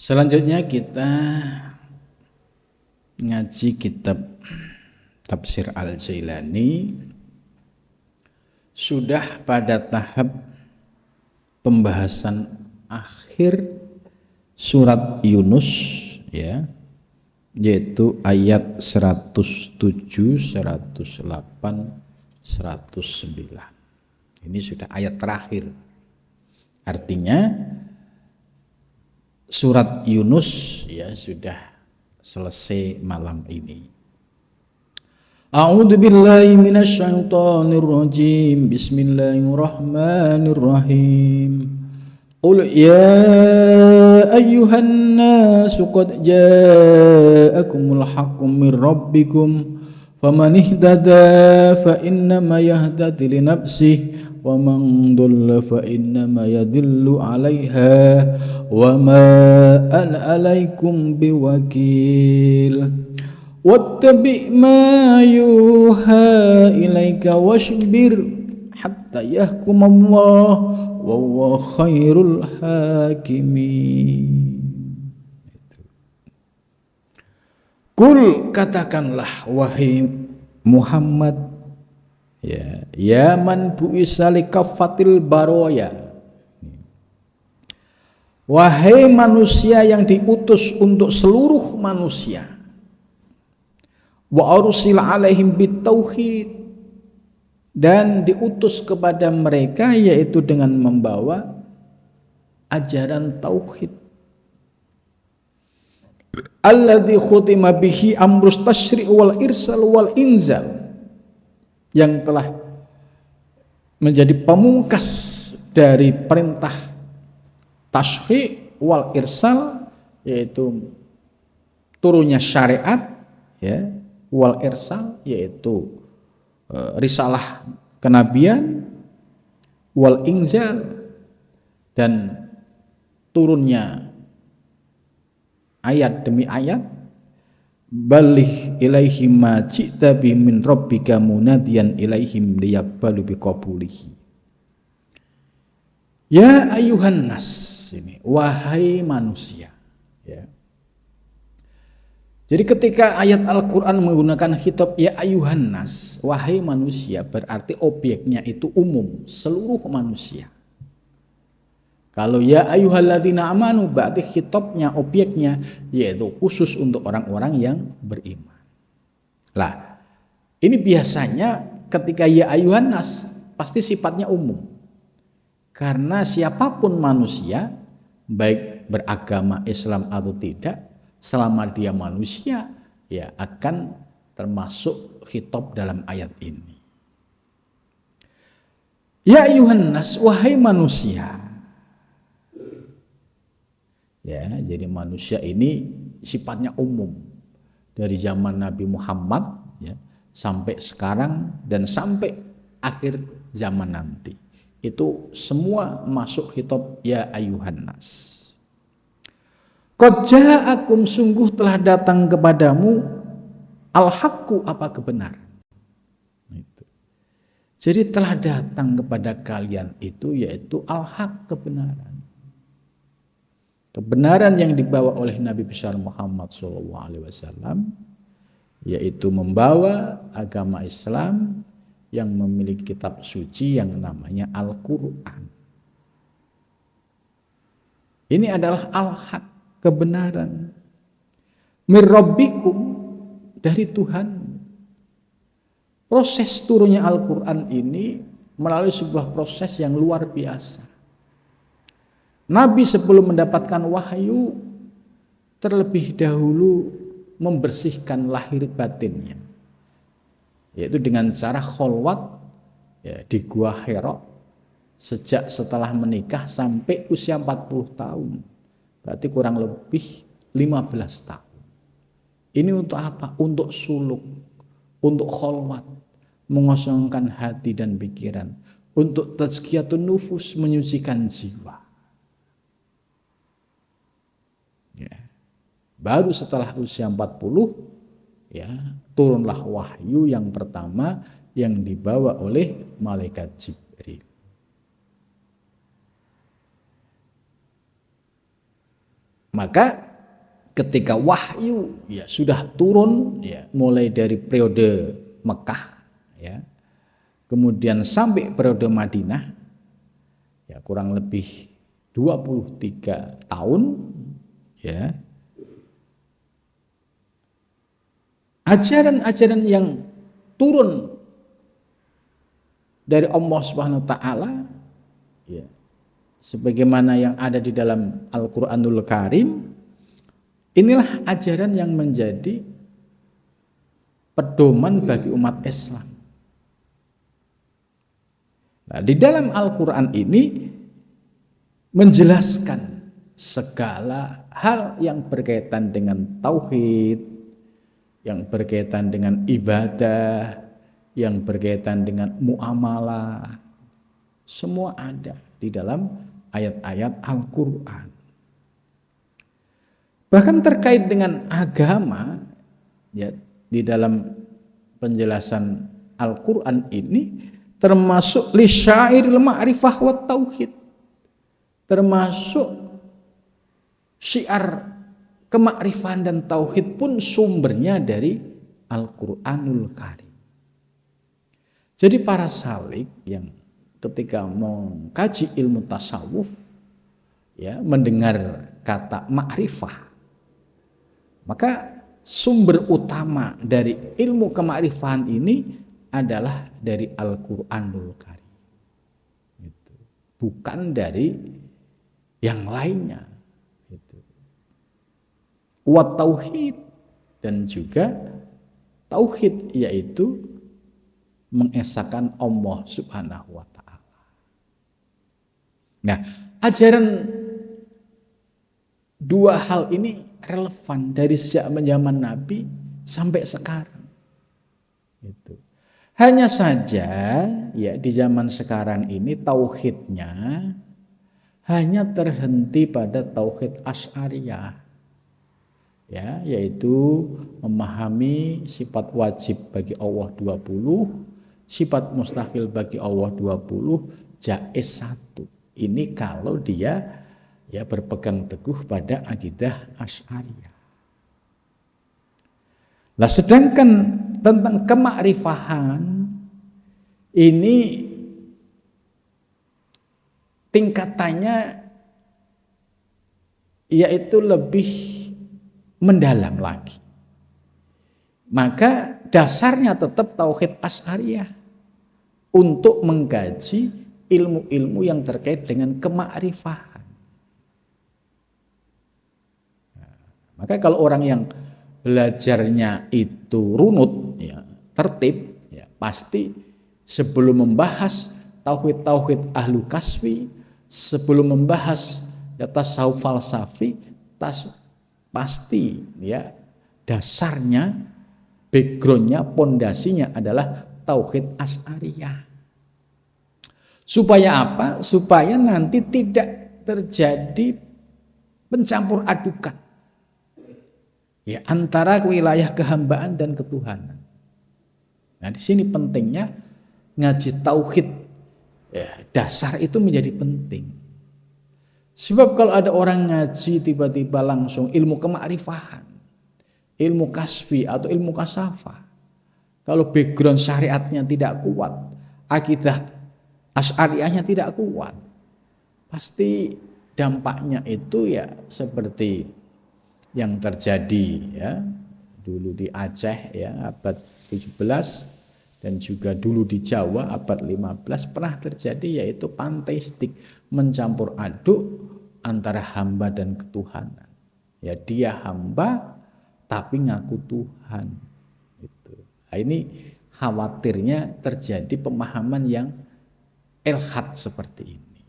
Selanjutnya kita ngaji kitab Tafsir Al-Jailani. Sudah pada tahap pembahasan akhir surat Yunus, ya, yaitu ayat 107, 108, 109. Ini sudah ayat terakhir. Artinya surat Yunus ya sudah selesai malam ini. A'udzu billahi minasyaitonir rajim. Bismillahirrahmanirrahim. Qul ya ayyuhan nas qad ja'akumul haqqu mir rabbikum faman ihtada fa innama yahtadi li nafsihi wa man dhalla fa innama yadhillu 'alaiha wa ma ana 'alaikum biwakil. Wattabi' ma yuha ilaika wasbir hatta yahkumallah wa huwa khairul hakimin. Kul, katakanlah wahai Muhammad, ya man bu'isa likaffatil baroya, wahai manusia yang diutus untuk seluruh manusia, wa arsil alaihim bitauhid, dan diutus kepada mereka yaitu dengan membawa ajaran tauhid, alladzi khutima bihi amrus tasyri' wal irsal wal inzal, yang telah menjadi pemungkas dari perintah tasyri' wal irsal, yaitu turunnya syariat, ya, wal irsal yaitu risalah kenabian, wal inzal dan turunnya ayat demi ayat, balligh ilaihim ma ji'ta bi min rabbika munadiyan ilaihim liyaqbalu biqabulihi. Ya ayuhan nas, ini wahai manusia, ya. Jadi ketika ayat Al-Quran menggunakan khitab ya ayuhan nas, wahai manusia, berarti objeknya itu umum, seluruh manusia. Kalau ya ayyuhalladzina amanu, berarti khitabnya, objeknya yaitu khusus untuk orang-orang yang beriman. Lah, ini biasanya ketika ya ayyuhan nas pasti sifatnya umum. Karena siapapun manusia, baik beragama Islam atau tidak, selama dia manusia, ya akan termasuk khitab dalam ayat ini. Ya ayyuhan nas, wahai manusia. Ya, jadi manusia ini sifatnya umum dari zaman Nabi Muhammad, ya, sampai sekarang dan sampai akhir zaman nanti. Itu semua masuk khitab ya ayyuhan nas. Qad ja'akum, sungguh telah datang kepadamu al-haqqu, apa kebenaran. Jadi telah datang kepada kalian itu yaitu al-haq, kebenaran. Kebenaran yang dibawa oleh Nabi besar Muhammad SAW, yaitu membawa agama Islam yang memiliki kitab suci yang namanya Al-Quran. Ini adalah al-haq, kebenaran. Mir rabbikum, dari Tuhan. Proses turunnya Al-Quran ini melalui sebuah proses yang luar biasa. Nabi sebelum mendapatkan wahyu terlebih dahulu membersihkan lahir batinnya, yaitu dengan cara kholwat, ya, di Gua Hira sejak setelah menikah sampai usia 40 tahun. Berarti kurang lebih 15 tahun. Ini untuk apa? Untuk suluk, untuk kholwat, mengosongkan hati dan pikiran, untuk tazkiyatun nufus, menyucikan jiwa. Ya. Baru setelah usia 40, ya, turunlah wahyu yang pertama yang dibawa oleh malaikat Jibril. Maka ketika wahyu ya sudah turun ya mulai dari periode Mekah ya, kemudian sampai periode Madinah ya kurang lebih 23 tahun ya. Ajaran-ajaran yang turun dari Allah Subhanahu wa taala ya, sebagaimana yang ada di dalam Al-Qur'anul Karim, inilah ajaran yang menjadi pedoman bagi umat Islam. Nah, di dalam Al-Qur'an ini menjelaskan segala hal yang berkaitan dengan tauhid, yang berkaitan dengan ibadah, yang berkaitan dengan muamalah, semua ada di dalam ayat-ayat Al-Quran. Bahkan terkait dengan agama, ya, di dalam penjelasan Al-Quran ini termasuk lisyairil ma'rifah wa tauhid, termasuk syiar kemakrifan dan tauhid pun sumbernya dari Al-Quranul Karim. Jadi para salik yang ketika mengkaji ilmu tasawuf ya mendengar kata makrifah, maka sumber utama dari ilmu kemakrifan ini adalah dari Al-Quranul Karim, bukan dari yang lainnya. Wa tauhid, dan juga tauhid yaitu mengesahkan Allah Subhanahu wa taala. Nah, ajaran dua hal ini relevan dari sejak zaman Nabi sampai sekarang. Itu. Hanya saja ya di zaman sekarang ini tauhidnya hanya terhenti pada tauhid Asy'ariyah. Ya, yaitu memahami sifat wajib bagi Allah 20, sifat mustahil bagi Allah 20, jaiz 1. Ini kalau dia ya berpegang teguh pada akidah Asy'ariyah. Nah, sedangkan tentang kemakrifahan ini tingkatannya yaitu lebih mendalam lagi. Maka dasarnya tetap tauhid Asy'ariyah untuk mengkaji ilmu-ilmu yang terkait dengan kemakrifahan. Maka kalau orang yang belajarnya itu runut, ya, tertib, ya, pasti sebelum membahas tauhid ahlu kasfi, sebelum membahas ya, tasawuf falsafi, pasti ya dasarnya, backgroundnya, pondasinya adalah tauhid Asy'ariyah. Supaya apa? Supaya nanti tidak terjadi pencampur adukan ya antara wilayah kehambaan dan ketuhanan. Nah, di sini pentingnya ngaji tauhid ya, dasar itu menjadi penting. Sebab kalau ada orang ngaji tiba-tiba langsung ilmu kemakrifahan, ilmu kasfi atau ilmu kasafah, kalau background syariatnya tidak kuat, akidah Asy'ariyahnya tidak kuat, pasti dampaknya itu ya seperti yang terjadi ya dulu di Aceh ya abad 17 dan juga dulu di Jawa abad 15 pernah terjadi, yaitu panteistik, mencampur aduk antara hamba dan ketuhanan. Ya, dia hamba tapi ngaku Tuhan. Gitu. Nah, ini khawatirnya terjadi pemahaman yang ilhad seperti ini.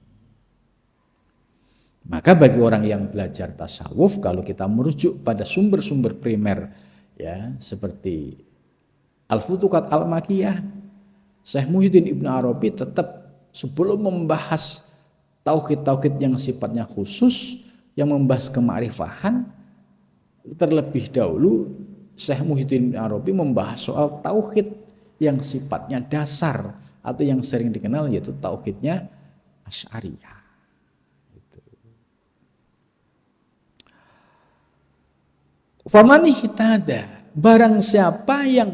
Maka bagi orang yang belajar tasawuf, kalau kita merujuk pada sumber-sumber primer ya seperti Al-Futuhat Al-Makiyah, Syekh Muhyiddin Ibnu Arabi tetap sebelum membahas tauhid-tauhid yang sifatnya khusus, yang membahas kemakrifahan, terlebih dahulu Syekh Muhyiddin Ibnu Arabi membahas soal tauhid yang sifatnya dasar atau yang sering dikenal yaitu tauhidnya Asy'ariyah. Faman ihtada, barang siapa yang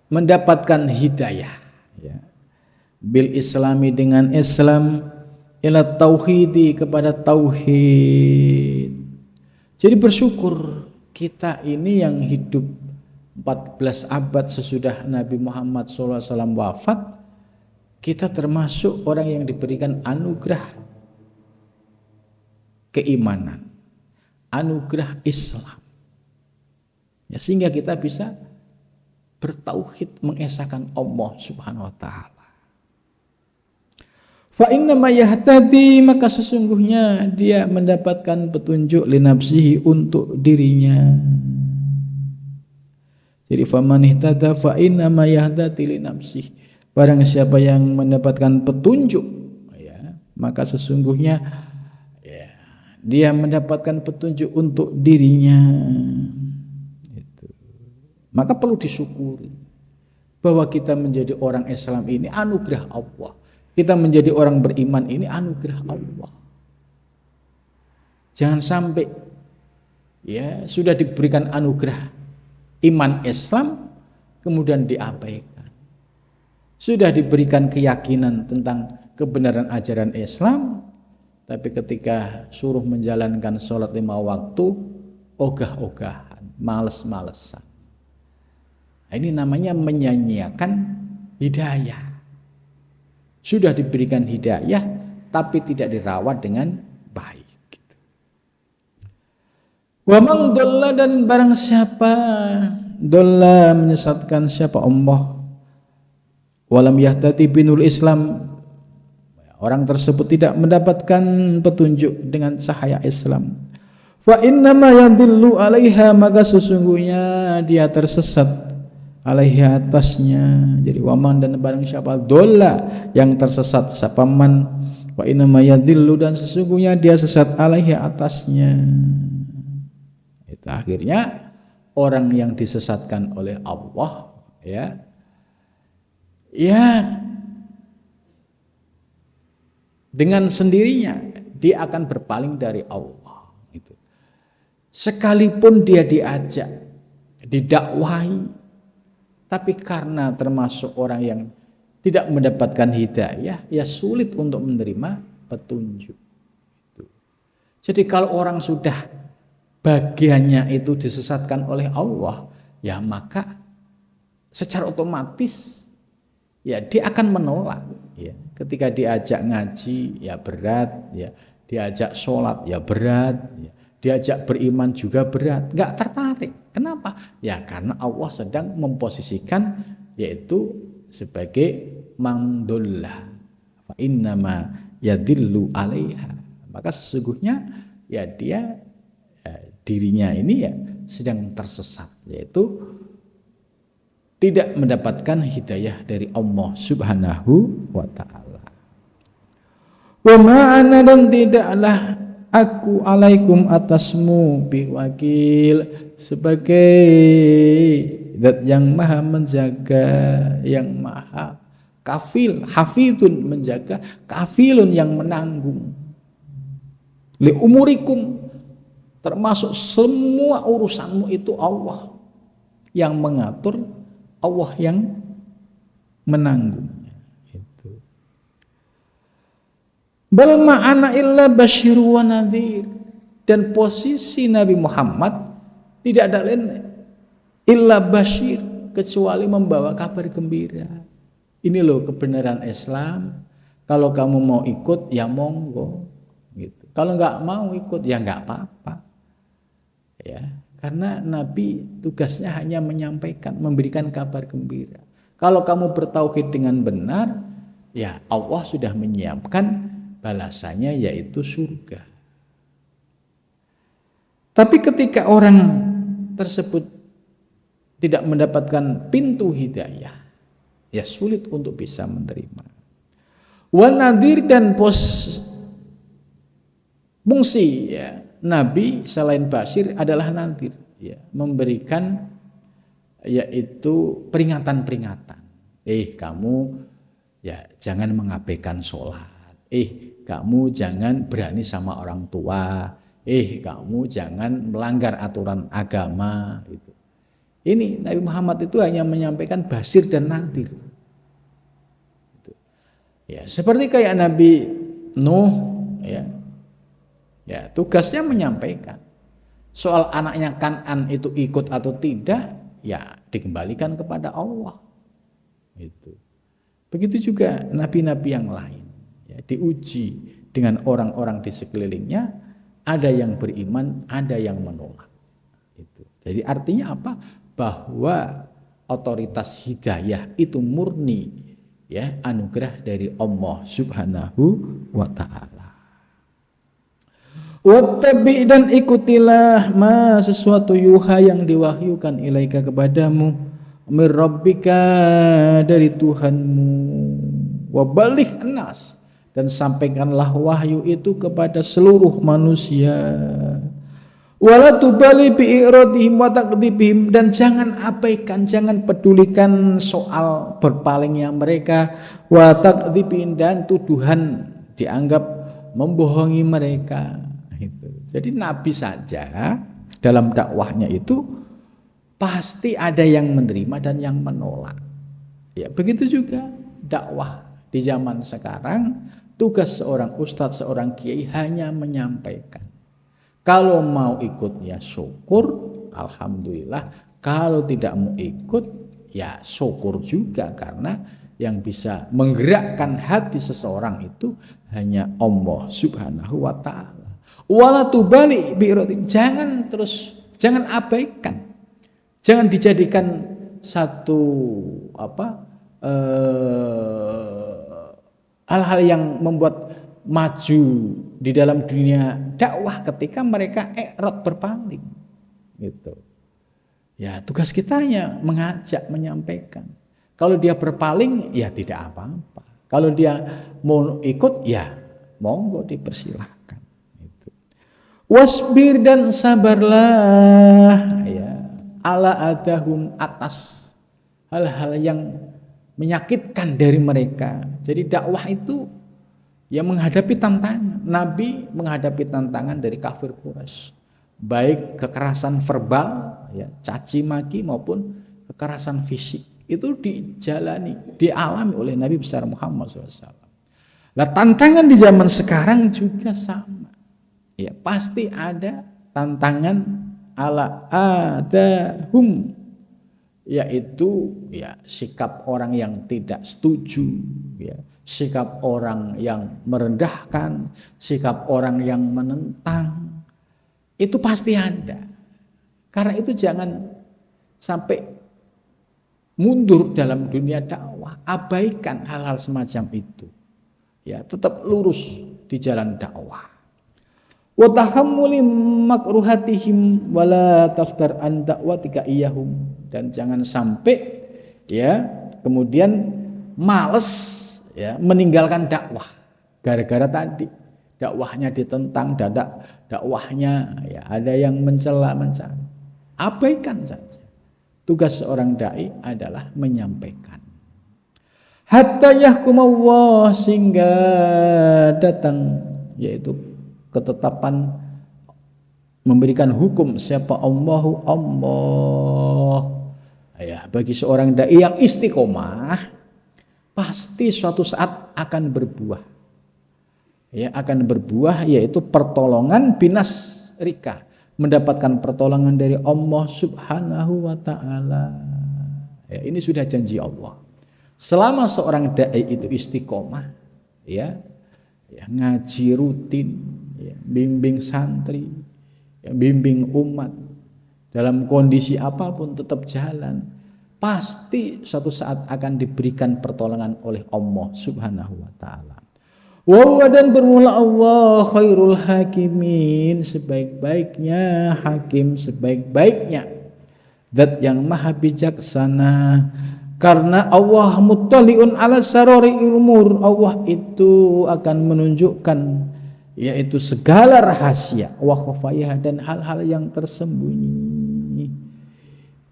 mendapatkan hidayah, ya, bil islami dengan Islam, ila tauhidi kepada tauhid. Jadi bersyukur kita ini yang hidup 14 abad sesudah Nabi Muhammad SAW wafat, kita termasuk orang yang diberikan anugerah keimanan, anugerah Islam, ya, sehingga kita bisa bertauhid, mengesahkan Allah Subhanahu wa taala. Fa inna ma yahtadi, maka sesungguhnya dia mendapatkan petunjuk li nafsihi, untuk dirinya. Jadi faman ihtada fa inna ma yahtadi li nafsihi, barang siapa yang mendapatkan petunjuk, ya, maka sesungguhnya, ya, dia mendapatkan petunjuk untuk dirinya. Maka perlu disyukuri bahwa kita menjadi orang Islam ini anugerah Allah. Kita menjadi orang beriman ini anugerah Allah. Jangan sampai, ya, sudah diberikan anugerah iman Islam kemudian diabaikan. Sudah diberikan keyakinan tentang kebenaran ajaran Islam, tapi ketika suruh menjalankan sholat 5 waktu, ogah-ogahan, males-malesan. Ini namanya menyanyiakan hidayah. Sudah diberikan hidayah tapi tidak dirawat dengan baik. Wa man dhalla, dan barang siapa dhalla, menyesatkan siapa Allah, walam yahtadi binur Islam, orang tersebut tidak mendapatkan petunjuk dengan cahaya Islam, fa innama yadillu alaiha, maka sesungguhnya dia tersesat alaihi, atasnya. Jadi waman, dan barang siapa dolla, yang tersesat, siapa man, wa innama yadillu, dan sesungguhnya dia sesat alaihi, atasnya. Itu akhirnya orang yang disesatkan oleh Allah, ya dengan sendirinya dia akan berpaling dari Allah. Gitu. Sekalipun dia diajak, didakwahi, tapi karena termasuk orang yang tidak mendapatkan hidayah, ya sulit untuk menerima petunjuk. Jadi kalau orang sudah bagiannya itu disesatkan oleh Allah, ya maka secara otomatis, ya dia akan menolak. Ya, ketika diajak ngaji, ya berat. Ya, diajak sholat, ya berat. Ya, diajak beriman juga berat, nggak tertarik. Kenapa? Ya karena Allah sedang memposisikan, yaitu sebagai mamdullah, fa innama yadillu alaiha, maka sesungguhnya ya dia, dirinya ini ya sedang tersesat, yaitu tidak mendapatkan hidayah dari Allah Subhanahu wa ta'ala. Wa ma'ana, dan tidaklah aku alaikum atasmu biwakil, sebagai zat yang maha menjaga, yang maha kafil, hafidun menjaga, kafilun yang menanggung, li umurikum, termasuk semua urusanmu itu Allah yang mengatur, Allah yang menanggungnya. Itu. Bal ma'ana illa basyir wa nadhir, dan posisi Nabi Muhammad tidak ada lain illa basyir, kecuali membawa kabar gembira. Ini loh kebenaran Islam. Kalau kamu mau ikut ya monggo, gitu. Kalau nggak mau ikut ya nggak apa-apa. Ya, karena Nabi tugasnya hanya menyampaikan, memberikan kabar gembira. Kalau kamu bertauhid dengan benar, ya Allah sudah menyiapkan balasannya, yaitu surga. Tapi ketika orang tersebut tidak mendapatkan pintu hidayah, ya sulit untuk bisa menerima. Wa nadhir, dan fungsi ya Nabi selain basyir adalah nadhir, ya, memberikan yaitu peringatan-peringatan. Kamu ya jangan mengabaikan sholat. Kamu jangan berani sama orang tua. kamu jangan melanggar aturan agama itu. Ini Nabi Muhammad itu hanya menyampaikan basir dan nadhir. Ya, seperti kayak Nabi Nuh, ya tugasnya menyampaikan. Soal anaknya Kan'an itu ikut atau tidak, ya dikembalikan kepada Allah. Itu. Begitu juga nabi-nabi yang lain, ya, diuji dengan orang-orang di sekelilingnya, ada yang beriman, ada yang menolak. Itu. Jadi artinya apa? Bahwa otoritas hidayah itu murni, ya, anugerah dari Allah Subhanahu wa ta'ala. Wattabi' dan ikutilah ma sesuatu yuha yang diwahyukan ilaika kepadamu mir rabbika dari Tuhanmu, wa baligh nas dan sampaikanlah wahyu itu kepada seluruh manusia. Wala tubali bi iradihim wa taqdibihim, dan jangan abaikan, jangan pedulikan soal berpalingnya mereka, wa taqdibihim, dan tuduhan dianggap membohongi mereka. Itu. Jadi nabi saja dalam dakwahnya itu pasti ada yang menerima dan yang menolak. Ya, begitu juga dakwah di zaman sekarang, tugas seorang ustadz, seorang kiai hanya menyampaikan. Kalau mau ikut ya syukur, alhamdulillah. Kalau tidak mau ikut ya syukur juga, karena yang bisa menggerakkan hati seseorang itu hanya Allah Subhanahu wa ta'ala. Wala tubali bi'iratin, jangan abaikan. Jangan dijadikan satu hal-hal yang membuat maju di dalam dunia dakwah ketika mereka berpaling. Gitu. Ya, tugas kita hanya mengajak, menyampaikan. Kalau dia berpaling, ya tidak apa-apa. Kalau dia mau ikut, ya monggo dipersilahkan. Gitu. Wasbir, dan sabarlah, ya, ala adahum, atas hal-hal yang menyakitkan dari mereka. Jadi dakwah itu ya menghadapi tantangan. Nabi menghadapi tantangan dari kafir Quraisy, baik kekerasan verbal, ya, caci maki, maupun kekerasan fisik. Itu dialami oleh Nabi besar Muhammad SAW. Nah, tantangan di zaman sekarang juga sama. Ya, pasti ada tantangan ala adahum, yaitu ya sikap orang yang tidak setuju, ya, sikap orang yang merendahkan, sikap orang yang menentang, itu pasti ada. Karena itu jangan sampai mundur dalam dunia dakwah, abaikan hal-hal semacam itu. Ya, tetap lurus di jalan dakwah. Wa tahammuli makruhatihim wala taftar an da'watika iyahum, dan jangan sampai ya kemudian males, ya, meninggalkan dakwah gara-gara tadi dakwahnya ditentang, dakwahnya ya ada yang mencela. Abaikan saja. Tugas seorang dai adalah menyampaikan. Hatta yahkumullah, sehingga datang yaitu ketetapan memberikan hukum siapa Allah. Ya, bagi seorang dai yang istiqomah pasti suatu saat akan berbuah. Ya, akan berbuah yaitu pertolongan binas rika, mendapatkan pertolongan dari Allah Subhanahu wa ta'ala. Ya, ini sudah janji Allah. Selama seorang dai itu istiqomah, ya ngaji rutin, ya, bimbing santri, ya, bimbing umat, dalam kondisi apapun tetap jalan, pasti suatu saat akan diberikan pertolongan oleh Allah Subhanahu wa ta'ala. Wa dan bermula Allah khairul hakimin, sebaik-baiknya hakim, sebaik-baiknya zat yang maha bijaksana. Karena Allah muttali'un ala sarari'il umur, Allah itu akan menunjukkan yaitu segala rahasia wa khafayah, dan hal-hal yang tersembunyi.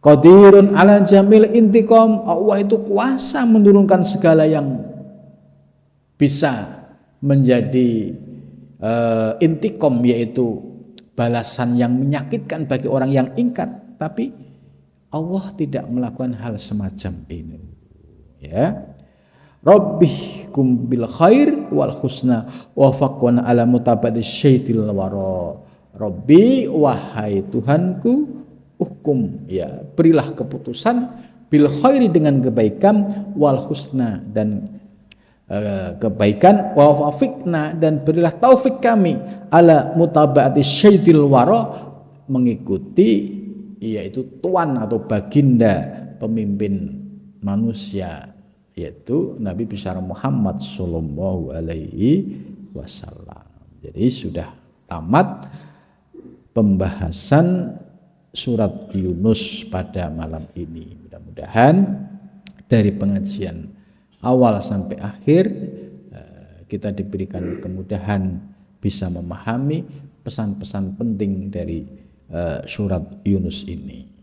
Qadirun ala jamil intiqam, Allah itu kuasa menurunkan segala yang bisa menjadi intiqam, yaitu balasan yang menyakitkan bagi orang yang ingkar, tapi Allah tidak melakukan hal semacam ini. Ya. Rabbihkum bil khair wal husna wa faqwana ala mutabadis syaitil wara. Rabbi, wahai Tuhanku, hukum, ya, berilah keputusan bil khairi dengan kebaikan, wal husna dan kebaikan, wa wafiqna dan berilah taufik kami ala mutabaati syaitil wara, mengikuti yaitu tuan atau baginda pemimpin manusia, yaitu Nabi besar Muhammad sallallahu alaihi wasallam. Jadi sudah tamat pembahasan surat Yunus pada malam ini. Mudah-mudahan dari pengajian awal sampai akhir kita diberikan kemudahan bisa memahami pesan-pesan penting dari surat Yunus ini.